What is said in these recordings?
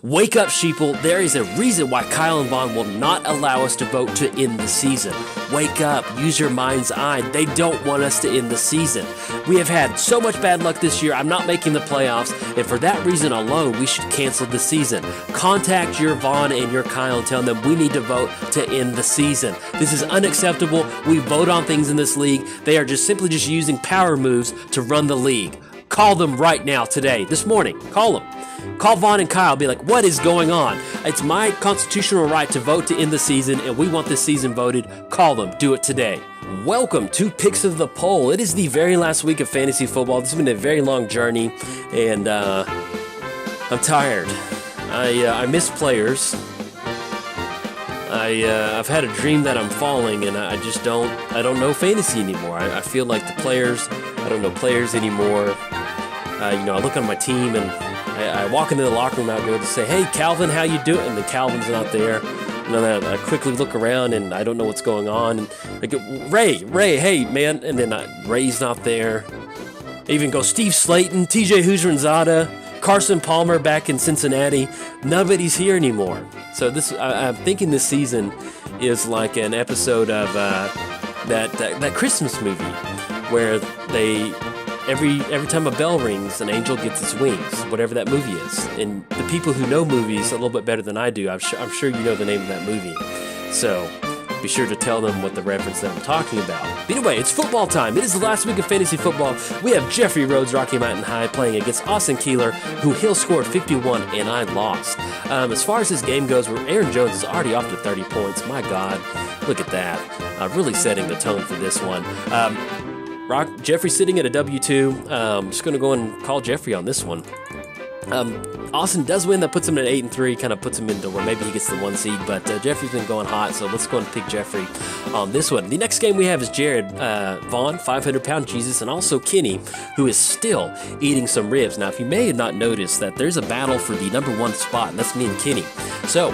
Wake up, sheeple. There is a reason why Kyle and Vaughn will not allow us to vote to end the season. Wake up. Use your mind's eye. They don't want us to end the season. We have had so much bad luck this year. I'm not making the playoffs, and for that reason alone, we should cancel the season. Contact your Vaughn and your Kyle and tell them we need to vote to end the season. This is unacceptable. We vote on things in this league. They are just simply using power moves to run the league. Call them right now, today, this morning. Call them. Call Vaughn and Kyle. Be like, what is going on? It's my constitutional right to vote to end the season, and we want this season voted. Call them. Do it today. Welcome to Picks of the Poll. It is the very last week of fantasy football. This has been a very long journey, and I'm tired. I miss players. I've had a dream that I'm falling, and I don't know fantasy anymore. I feel like the players, I don't know players anymore. I look on my team, and I walk into the locker room, I go to say, hey, Calvin, how you doing? And then Calvin's not there. And then I quickly look around, and I don't know what's going on. And I go, Ray, hey, man. And then Ray's not there. I even go, Steve Slayton, TJ Houshmandzadeh, Carson Palmer back in Cincinnati. Nobody's here anymore. So I'm thinking this season is like an episode of that Christmas movie where every time a bell rings, an angel gets its wings, whatever that movie is. And the people who know movies a little bit better than I do, I'm sure you know the name of that movie. So be sure to tell them what the reference that I'm talking about. But anyway, it's football time. It is the last week of fantasy football. We have Jeffrey Rhodes, Rocky Mountain High, playing against Austin Keeler, who he'll scored 51, and I lost. As far as this game goes, Aaron Jones is already off to 30 points. My God, look at that. Really setting the tone for this one. Jeffrey sitting at a W2. Just going to go and call Jeffrey on this one. Austin does win. That puts him at 8-3, kind of puts him into where maybe he gets the 1 seed, but Jeffrey's been going hot, so let's go and pick Jeffrey on this one. The next game we have is Jared Vaughn, 500-pound Jesus, and also Kenny, who is still eating some ribs. Now, if you may have not noticed that there's a battle for the number 1 spot, and that's me and Kenny. So,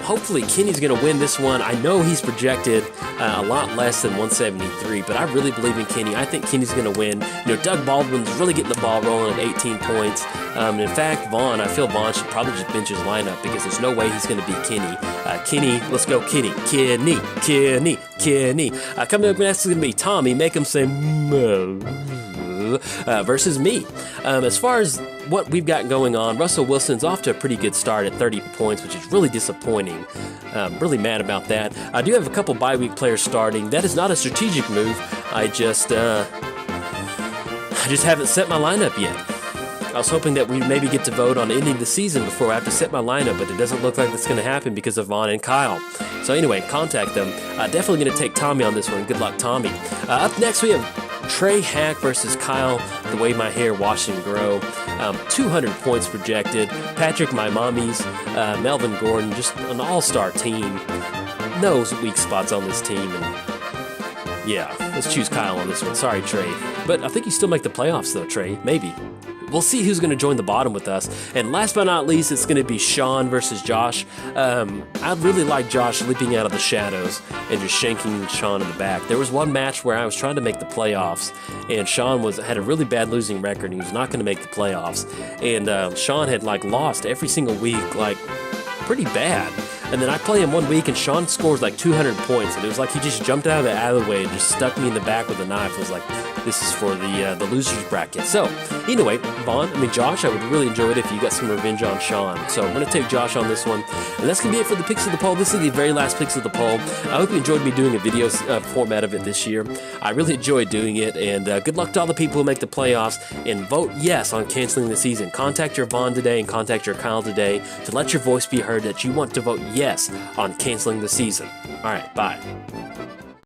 hopefully Kenny's going to win this one. I know he's projected a lot less than 173, but I really believe in Kenny. I think Kenny's going to win. Doug Baldwin's really getting the ball rolling at 18 points. And in fact, I feel Vaughn should probably just bench his lineup because there's no way he's going to beat Kenny. Kenny, let's go, Kenny. Kenny. Coming up next is going to be Tommy. Make him say, moo. Versus me. As far as what we've got going on, Russell Wilson's off to a pretty good start at 30 points, which is really disappointing. Really mad about that. I do have a couple bye week players starting. That is not a strategic move. I just haven't set my lineup yet. I was hoping that we'd maybe get to vote on ending the season before I have to set my lineup, but it doesn't look like that's going to happen because of Vaughn and Kyle. So anyway, contact them. Definitely going to take Tommy on this one. Good luck, Tommy. Up next, we have Trey Hack versus Kyle, The Way My Hair Wash and Grow. 200 points projected. Patrick My Mommies, Melvin Gordon, just an all-star team. No weak spots on this team. And yeah, let's choose Kyle on this one. Sorry, Trey. But I think you still make the playoffs, though, Trey. Maybe. We'll see who's going to join the bottom with us. And last but not least, it's going to be Sean versus Josh. I really like Josh leaping out of the shadows and just shanking Sean in the back. There was one match where I was trying to make the playoffs, and Sean had a really bad losing record, and he was not going to make the playoffs. And Sean had lost every single week, pretty bad. And then I play him 1 week, and Sean scores 200 points. And it was like he just jumped out of the alleyway and just stuck me in the back with a knife. It was like, this is for the losers bracket. So, anyway, Josh, I would really enjoy it if you got some revenge on Sean. So I'm going to take Josh on this one. And that's going to be it for the Picks of the Poll. This is the very last Picks of the Poll. I hope you enjoyed me doing a video format of it this year. I really enjoyed doing it. And good luck to all the people who make the playoffs. And vote yes on canceling the season. Contact your Vaughn today and contact your Kyle today to let your voice be heard that you want to vote yes on canceling the season. All right, bye.